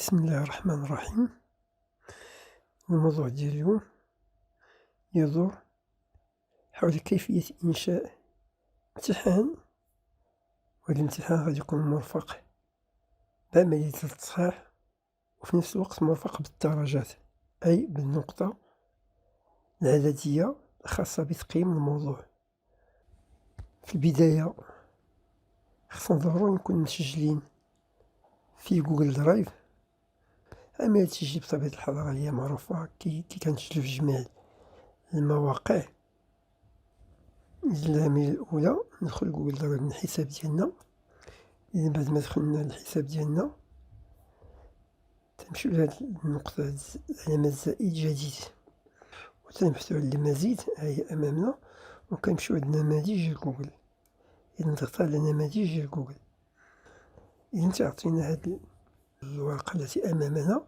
بسم الله الرحمن الرحيم. الموضوع ديال اليوم يدور حول كيفية إنشاء امتحان، وهذا الامتحان غادي يكون مرفق بعملية التصحيح وفي نفس الوقت مرفق بالدرجات، أي بالنقطة العددية الخاصة بتقييم الموضوع. في البداية خصنا ضروري نكون مسجلين في جوجل درايف. عملية التسجيل بطبيعة الحال هي معروفة كي كنسجلو في جميع المواقع. العملية الأولى ندخل جوجل درايف من الحساب ديالنا. إذا بعد ما دخلنا للحساب ديالنا تنمشيو لهاد النقطة علامة زائد جديد وتنبحثو على المزيد، ها هي أمامنا، وكنمشيو عند نماذج ديال جوجل. إذا نضغط على نماذج ديال جوجل، إذا تيعطينا هاد الورقة التي أمامنا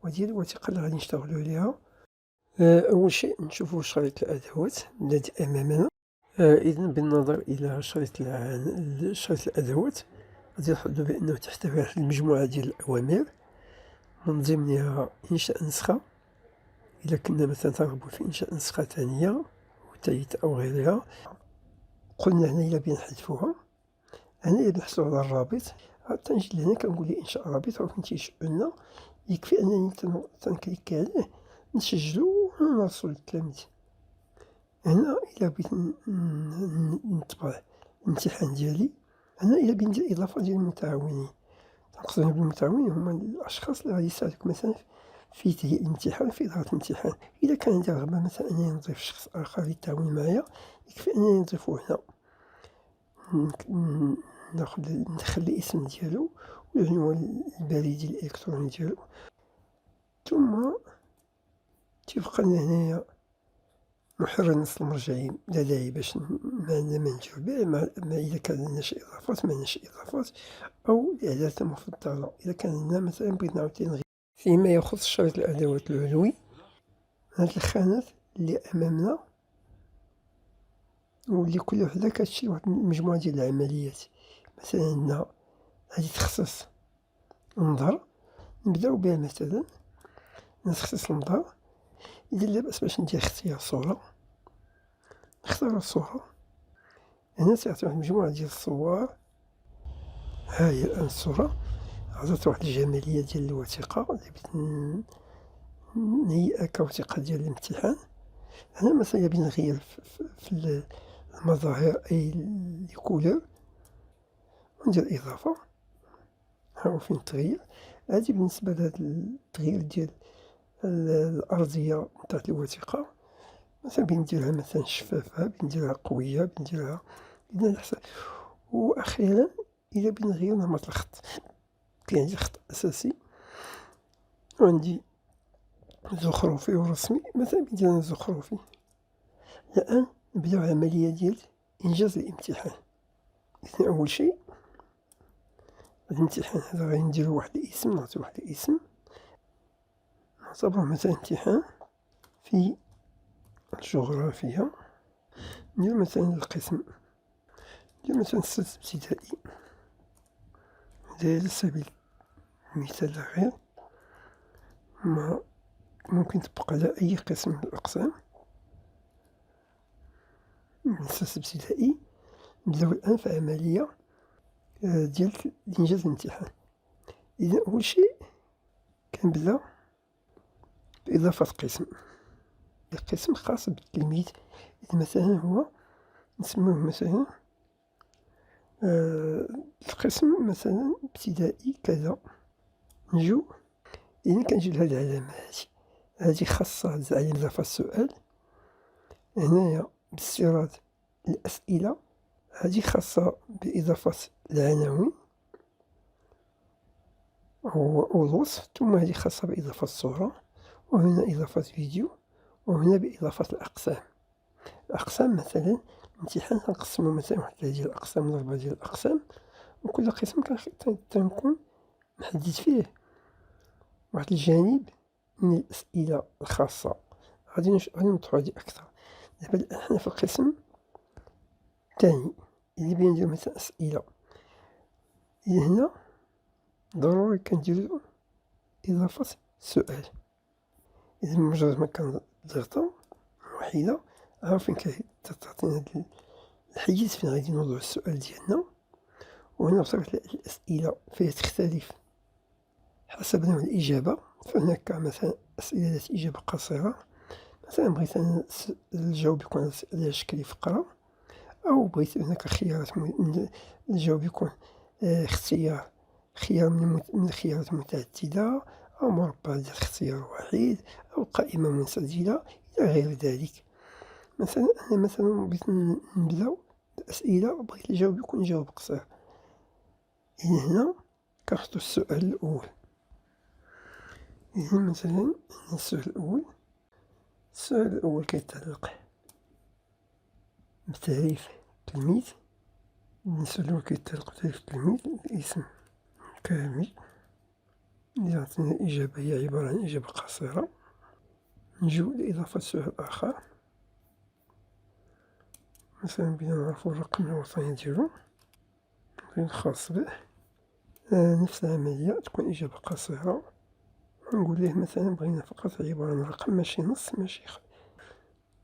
وهذه الوثيقة اللي غادي نشتغلو عليها. أول شيء نشوفو شريط الأدوات الذي أمامنا. إذا بالنظر إلى شريط الأدوات غادي نلاحظو بأنه تحتوي على المجموعة ديال الأوامر، من ضمنها إنشاء نسخة. إذا كنا مثلا ترغبو في إنشاء نسخة ثانية وثالثة أو غيرها، قلنا هنا إلا بغينا نحذفوها، هنا إلا بنحصلو على الرابط تنجي لهنا كنقول ليه إنشاء رابط، وفين تيشأ لنا يكفي أنني تنكليكي عليه نسجلو ونرسلو للتلاميذ. هنا إلا بغيت نطبع الامتحان ديالي، هنا إلا بغيت ندير إضافة ديال المتعاونين. نقصد بالمتعاونين هما الأشخاص اللي غادي يساعدوك مثلا في تهيئة الامتحان، في إدارة الامتحان. إذا كان عندي رغبة مثلا أنني نضيف شخص آخر يتعاون معايا، يكفي أنني نضيفو هنا، ندخل الاسم ديالو والعنوان البريدي الإلكتروني ديالو، ثم تيبقى لنا هنايا محرر النص المرجعي لدي باش ما نجاوب به، ما إذا كان لنا شي إضافات، ما لناش إضافات، أو الإعدادات المفضلة إذا كان لنا مثلا بغيت نعاودو نغير. فيما يخص شريط الأدوات العلوي، هاد الخانات اللي أمامنا واللي كل وحدة كتشيل واحد المجموعة ديال العمليات. مثلا عندنا هادي تخصص المنظر، نبداو بها. مثلا نخصص المنظر. إذا لا بأس باش ندير اختيار صورة، نختار الصورة. هنا تيعطي واحد المجموعة ديال الصور. ها هي الآن الصورة، عطات واحد الجمالية ديال الوثيقة اللي بغيت نهيئها كوثيقة ديال الامتحان. هنا مثلا إلا بغيت نغير في المظاهر أي لي كولور وندير إضافة، ها هو فين التغيير. هادي بالنسبة لهاد التغيير ديال الأرضية تاع الوثيقة. مثلا بغيت نديرها مثلا شفافة، بغيت نديرها قوية، بغيت نديرها على حسب. وأخيرا إلا بغيت نغير نمط الخط، كاين عندي خط أساسي وعندي زخرفي ورسمي. مثلا بغيت ندير زخرفي. الآن نبداو عملية ديال إنجاز الامتحان. إذن أول شيء هاد الامتحان هذا غادي نديرو واحد الاسم، نعطيو واحد الاسم، نعتبروه مثلا امتحان في الجغرافيا. ندير مثلا القسم، ندير مثلا السادس ابتدائي، على سبيل المثال لا غير. ما ممكن تبقى على أي قسم من الأقسام من السادس ابتدائي. نبداو الآن في عملية ديال إنجاز الامتحان. إذا أول شيء كنبدا بإضافة قسم، قسم خاص بالتلميذ. إذا مثلا هو نسموه مثلا القسم مثلا ابتدائي كذا. نجو إذا كنجيو لهاد العلامة هادي خاصة على إضافة السؤال. هنايا باستيراد الأسئلة، هادي خاصة بإضافة العناوين والوصف، ثم هادي خاصة بإضافة الصورة، وهنا إضافة فيديو، وهنا بإضافة الأقسام. الأقسام مثلا الامتحان كنقسمو مثلا واحد 3 ديال الأقسام ولا 4 ديال الأقسام، وكل قسم تنكون محدد فيه واحد الجانب من الأسئلة الخاصة. غادي نوضحو هادي أكثر. دابا الآن حنا في القسم الثاني، إلا بغينا نديرو مثلا أسئلة، إذا هنا ضروري كنديرو إضافة سؤال. إذا مجرد ما كنضغطو وحيدة عا فين كتعطينا هاد الحيز فين غادي نوضعو السؤال ديالنا. وهنا بطبيعة الأسئلة فهي تختلف حسب نوع الإجابة، فهناك مثلا أسئلة ذات إجابة قصيرة، مثلا بغيت أنا الجواب يكون على شكل فقرة، أو بغيت هناك خيارات الجواب يكون خيار من الخيارات المتعددة، أو مربع ديال اختيار واحد، أو قائمة منسجلة إلى غير ذلك. مثلا أنا بغيت نبداو الأسئلة، بغيت الجواب يكون جواب قصير. إذن هنا كنحطو السؤال الأول. إذن مثلا السؤال الأول كيتعلق بتعريف التلميذ. السؤال الأول كيتعلق بتعريف التلميذ، الاسم كامل. إذا عطينا الإجابة هي عبارة عن إجابة قصيرة. نجيو لإضافة سؤال آخر، مثلا بغينا نعرفو الرقم الوطني ديالو الخاص به. نفس العملية تكون إجابة قصيرة، ونقول ليه مثلا بغينا فقط عبارة عن رقم ماشي نص ماشي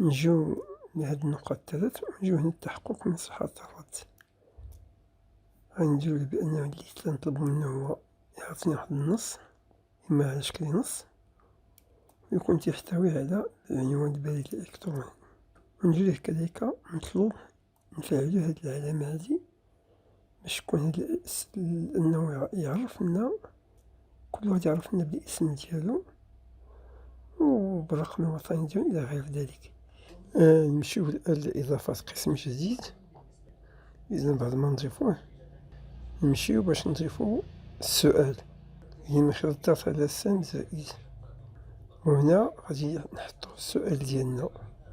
نجيو لهاد النقط الثلاث، ونجيو هنا التحقق من صحة الرد. غنديرو بأنه اللي تنطلبو منو هو يعطينا واحد النص، إما على شكل نص ويكون تيحتوي على عنوان البريد الإلكتروني. ونجيو ليه كذلك مطلوب نفعلو هاد العلامة هادي باش تكون هاد أنه يعرف لنا، كل واحد يعرف لنا بالاسم ديالو وبالرقم الوطني ديالو إلى غير ذلك. نمشيو الآن لإضافة قسم جديد. إذا بعد ما نضيفوه نمشيو باش نضيفو السؤال، هي من خلال الضغط على سهم زائد، وهنا غادي نحطو السؤال ديالنا.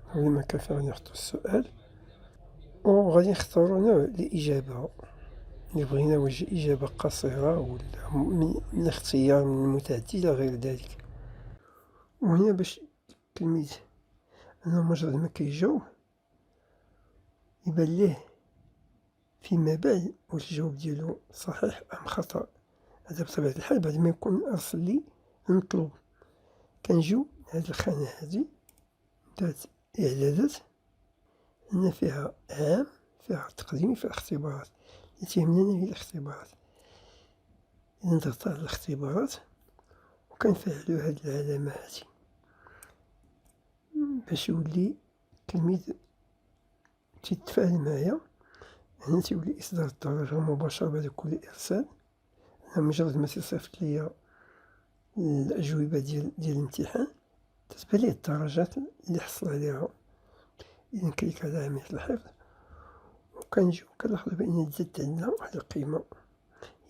هنا المكان فين غادي نحطو السؤال، وغادي نختارو نوع الإجابة اللي بغينا، واش إجابة قصيرة ولا من اختيار من المتعدد إلى غير ذلك. وهنا باش التلميذ أنه مجرد ما كيجاوب يبان ليه فيما بعد واش الجواب ديالو صحيح أم خطأ. هذا بطبيعة الحال بعد ما يكون أرسل لي المطلوب. كنجيو لهاد الخانة هادي تاع إعدادات، عندنا فيها عام، فيها تقديم، فيها اختبارات. اللي تيهمنا هي الاختبارات. إذا نضغط على الاختبارات وكنفعلو هاد العلامة هادي باش يولي التلميذ تيتفاعل معايا. هنا تيولي إصدار الدرجة مباشرة بعد كل إرسال. أنا مجرد ما تيصيفط ليا الأجوبة ديال الامتحان تتبان ليه الدرجات اللي حصل عليها. إذا كليك على عملية الحفظ وكنجيو كنلاحظو بأن تزاد عندنا واحد القيمة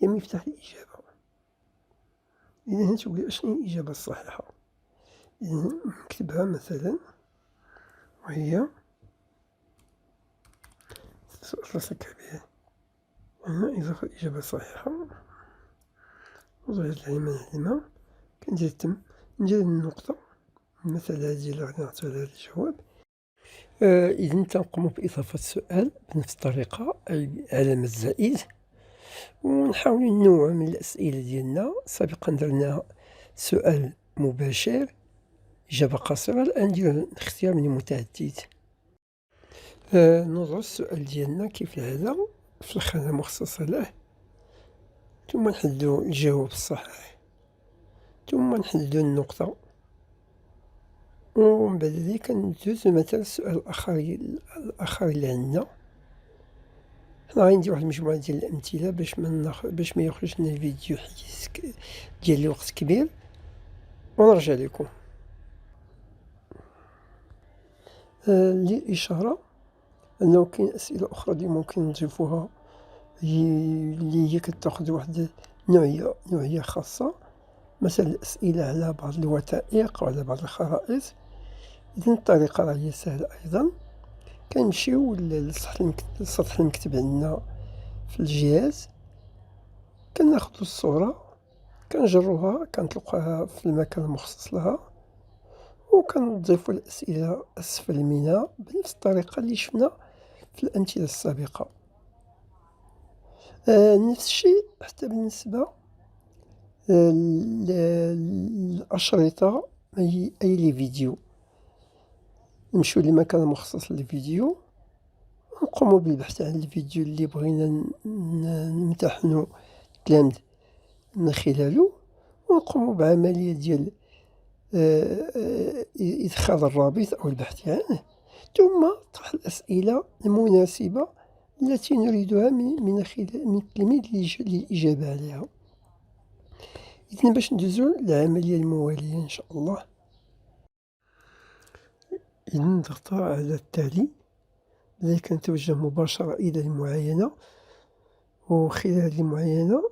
هي مفتاح الإجابة. إذا هنا تقولي أشنو هي الإجابة الصحيحة. إذا نكتبها مثلا، وهي سؤال راسك به. هنا إضافة الإجابة الصحيحة، وضغط العلامة كندير تم، ندير النقطة المثل هادي اللي غادي نعطيو على هاد الجواب. إذا تنقوم بإضافة السؤال بنفس الطريقة، أي علامة زائد، ونحاولو نوع من الأسئلة ديالنا. سابقا درنا سؤال مباشر إجابة قصيرة، الآن نديرو اختيار من المتعدد. نوضعو السؤال ديالنا كيف العادة في الخانة المخصصة له، ثم نحددو الجواب الصحيح، ثم نحددو النقطة، ومن بعد ذلك ندوزو مثلا السؤال الآخر اللي عندنا. حنا غادي ندير واحد المجموعة ديال الأمثلة باش ما يخرجش لنا الفيديو حيز ديال الوقت كبير، ونرجع لكم. للإشارة أنه كاين أسئلة أخرى اللي ممكن نضيفوها اللي هي كتاخد واحد نوعية خاصة، مثلا الأسئلة على بعض الوثائق وعلى بعض الخرائط. إذن الطريقة راهي سهلة أيضا. كنمشيو للسطح المكتب عندنا في الجهاز، كناخدو الصورة، كنجروها، كنطلقوها في المكان المخصص لها، وكنضيفو الأسئلة أسفل منها بنفس الطريقة اللي شفنا في الأمثلة السابقة. نفس الشيء حتى بالنسبة الأشرطة أي لي فيديو، نمشيو لمكان مخصص للفيديو، ونقومو بالبحث عن الفيديو اللي بغينا نمتحنو التلامذ من خلالو، ونقومو بعملية ديال إدخال الرابط أو البحث عنه، ثم طرح الأسئلة المناسبة التي نريدها من التلميذ للإجابة عليها. إذن باش ندوزو للعملية الموالية إن شاء الله. إذن نضغط على التالي، بذلك نتوجه مباشرة إلى المعاينة، وخلال هذه المعاينة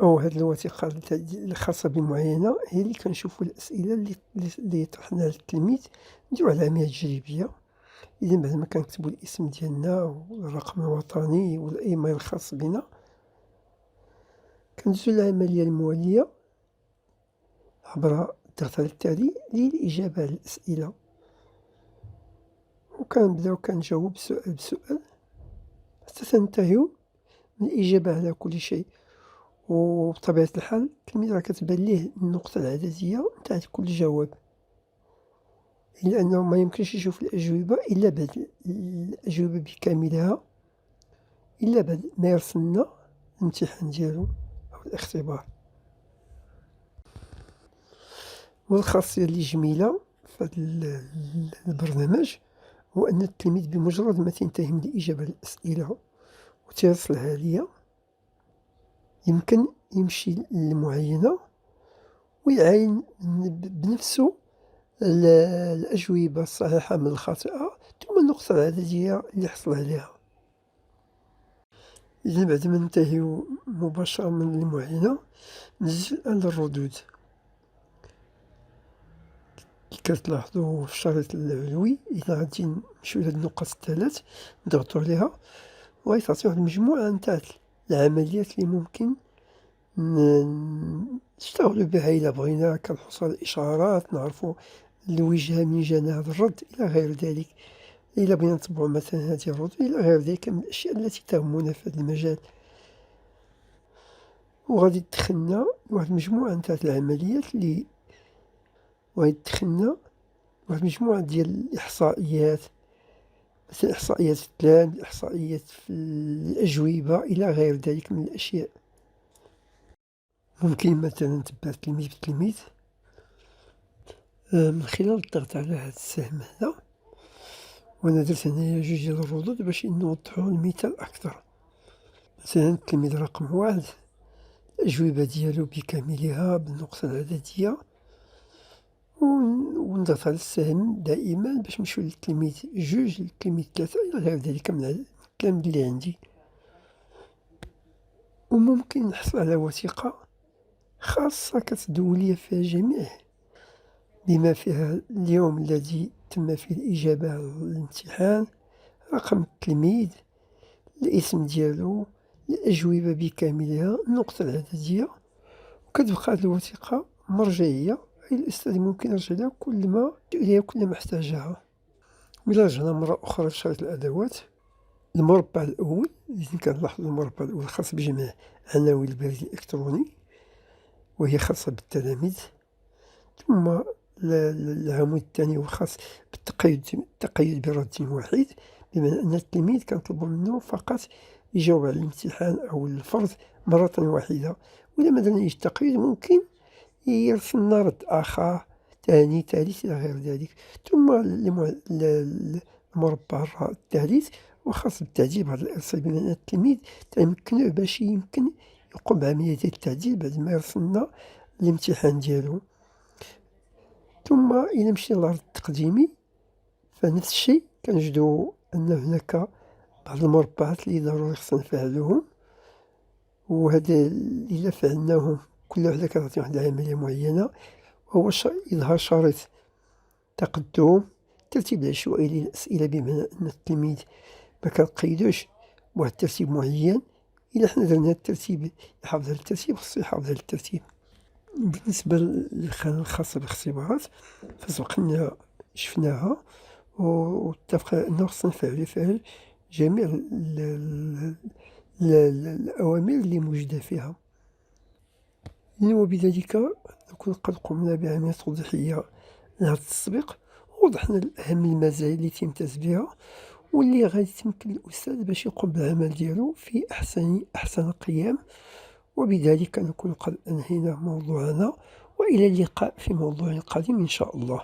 أو هذه الوثيقة الخاصة بالمعاينة هي اللي كنشوفو الأسئلة اللي طرحناها للتلميذ، نديرو علامة تجريبية. إذن بعد ما كنكتبو الاسم ديالنا والرقم الوطني والإيميل الخاص بنا، كندوزو للعملية الموالية عبر الضغط على التالي للإجابة على الأسئلة، وكنبداو كنجاوب سؤال بسؤال حتى تنتهيو من الإجابة على كل شيء. وبطبيعة الحال التلميذ راه كتبان ليه النقطة العددية نتاع كل جواب، إلا أنه ما يمكنش يشوف الأجوبة إلا بعد الأجوبة بكاملها، إلا بعد ما يرسلنا الامتحان ديالو أو الاختبار. والخاصية اللي جميلة في هذا البرنامج هو أن التلميذ بمجرد ما تنتهي من الإجابة على الأسئلة وتيرسلها ليا، يمكن يمشي للمعاينة ويعاين بنفسه الأجوبة الصحيحة من الخاطئة، ثم النقطة العددية اللي حصل عليها. إذن بعد ما ننتهيو مباشرة من المعاينة، نجي الآن للردود. كي كتلاحظو في الشريط العلوي، إلا غادي نمشيو لهاد النقط الثلاث نضغطو عليها، وغادي تعطي واحد المجموعة نتاع العمليات اللي ممكن نشتغلو بها إلا بغينا، كنحوسو على الإشعارات، نعرفو الوجهة منين جانا هاد الرد إلى غير ذلك، إلا بغينا نتبعو مثلا هذه الردود إلى غير ذلك من الأشياء التي تهمنا في هذا المجال. وغادي تدخلنا لواحد المجموعة نتاع العمليات اللي وغادي تدخلنا واحد مجموعة ديال الإحصائيات، مثلا إحصائيات في الكلام، إحصائيات في الأجوبة إلى غير ذلك من الأشياء. ممكن مثلا نتبع تلميذ بتلميذ من خلال الضغط على هذا السهم هذا، وأنا درت هنايا جوج ديال الردود باش نوضحو المثال أكثر. مثلا التلميذ رقم 1 الأجوبة ديالو بكاملها بالنقطة العددية، ونضغط على السهم دائما باش نمشيو للتلميذ 2 للتلميذ 3 إلى غير ذلك من الكلام اللي عندي. وممكن نحصل على وثيقة خاصة كتدون لي فيها جميع بما فيها اليوم الذي تم فيه الإجابة على الامتحان، رقم التلميذ، الاسم ديالو، الأجوبة بكاملها، النقطة العددية، وكتبقى هاد الوثيقة مرجعية، أي الأستاذ ممكن يرجع لها كل ما احتاجها. وإلا رجعنا مرة أخرى لشريط الأدوات، المربع الأول إذن كنلاحظو المربع الأول خاص بجمع عناوين البريد الإلكتروني وهي خاصة بالتلاميذ، ثم العمود الثاني هو خاص بالتقيد برد واحد، بمعنى أن التلميذ كنطلبو منه فقط يجاوب على الامتحان أو الفرض مرة واحدة، وإلا ما درناش التقييد ممكن يرسلنا رد آخر ثاني ثالث إلى غير ذلك. ثم المربع الثالث هو خاص بالتعديل بعد الإرسال، بما أن التلميذ تيمكنو باش يمكن يقوم بعملية ديال التعديل بعد ما يرسلنا الامتحان ديالو. ثم إلا مشينا للعرض التقديمي فنفس الشيء كنجدو أن هناك بعض المربعات اللي ضروري خصنا نفعلوهم، وهذا إلا فعلناهم كل وحدة كتعطي واحد العملية معينة، وهو إظهار شريط تقدم، الترتيب العشوائي للأسئلة، بمعنى أن التلميذ ما كنقيدوش بواحد الترتيب معين، إلا حنا درنا الترتيب يحافظ على الترتيب خصو يحافظ على الترتيب. بالنسبة للخانة الخاصة بالاختبارات فسبقنا شفناها واتفقنا أنه خصنا نفعلو فيها جميع الأوامر اللي موجودة فيها. إذن وبذلك نكون قد قمنا بعملية توضيحية لهذا التطبيق، ووضحنا أهم المزايا اللي تيمتاز بها واللي غادي تمكن الأستاذ باش يقوم بالعمل ديالو في أحسن قيام. وبذلك نكون قد أنهينا موضوعنا، وإلى اللقاء في موضوع قادم إن شاء الله.